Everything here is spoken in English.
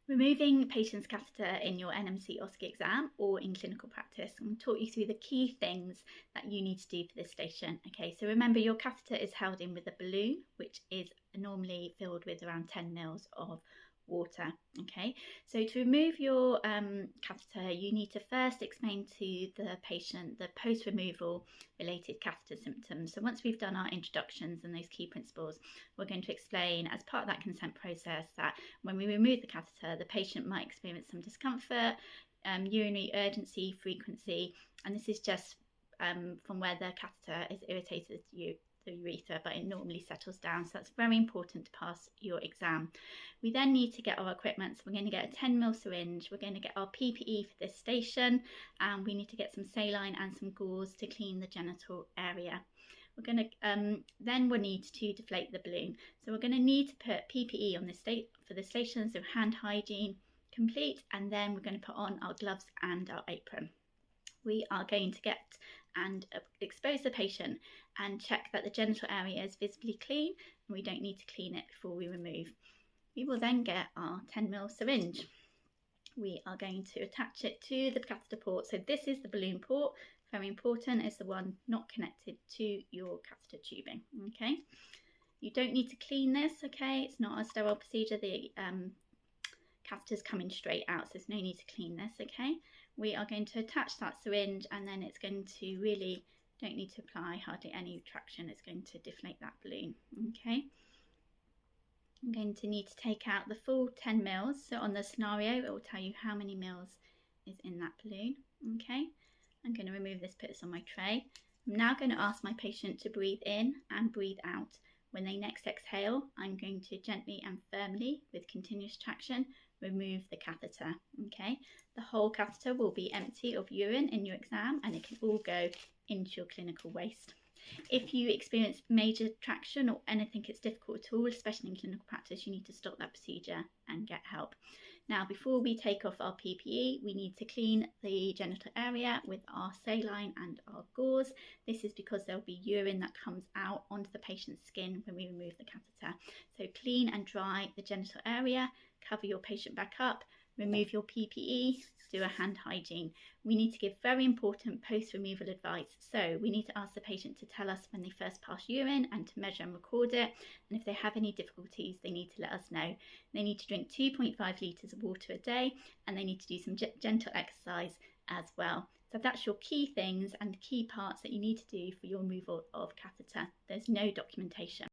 Removing patient's catheter in your NMC OSCE exam or in clinical practice. I'm going to talk you through the key things that you need to do for this station. Okay, so remember your catheter is held in with a balloon, which is normally filled with around 10 mils of water. Okay, so to remove your catheter, you need to first explain to the patient the post-removal related catheter symptoms. So once we've done our introductions and those key principles, we're going to explain as part of that consent process that when we remove the catheter, the patient might experience some discomfort, urinary urgency, frequency, and this is just from where the catheter is irritated the urethra, but it normally settles down, so that's very important to pass your exam. We then need to get our equipment, so we're going to get a 10 ml syringe, we're going to get our PPE for this station, and we need to get some saline and some gauze to clean the genital area. We're going to then we'll need to deflate the balloon, so we're going to need to put PPE on this for the station, so hand hygiene complete, and then we're going to put on our gloves and our apron. We are going to get and expose the patient and check that the genital area is visibly clean, and we don't need to clean it before we remove. We will then get our 10 ml syringe. We are going to attach it to the catheter port. So this is the balloon port, very important, it's the one not connected to your catheter tubing. Okay, you don't need to clean this. Okay, it's not a sterile procedure. The catheter's coming straight out, so there's no need to clean this. Okay, we are going to attach that syringe, and then it's going to really, don't need to apply hardly any traction, it's going to deflate that balloon. Okay, I'm going to need to take out the full 10 mils, so on the scenario it will tell you how many mils is in that balloon. Okay, I'm going to remove this, put this on my tray. I'm now going to ask my patient to breathe in and breathe out. When they next exhale, I'm going to gently and firmly, with continuous traction, remove the catheter. Okay, the whole catheter will be empty of urine in your exam, and it can all go into your clinical waste. If you experience major traction or anything it's difficult at all, especially in clinical practice, you need to stop that procedure and get help. Now, before we take off our PPE, we need to clean the genital area with our saline and our gauze. This is because there will be urine that comes out onto the patient's skin when we remove the catheter. So clean and dry the genital area, cover your patient back up, remove your PPE, do a hand hygiene. We need to give very important post-removal advice. So we need to ask the patient to tell us when they first pass urine and to measure and record it. And if they have any difficulties, they need to let us know. They need to drink 2.5 litres of water a day, and they need to do some gentle exercise as well. So that's your key things and the key parts that you need to do for your removal of catheter. There's no documentation.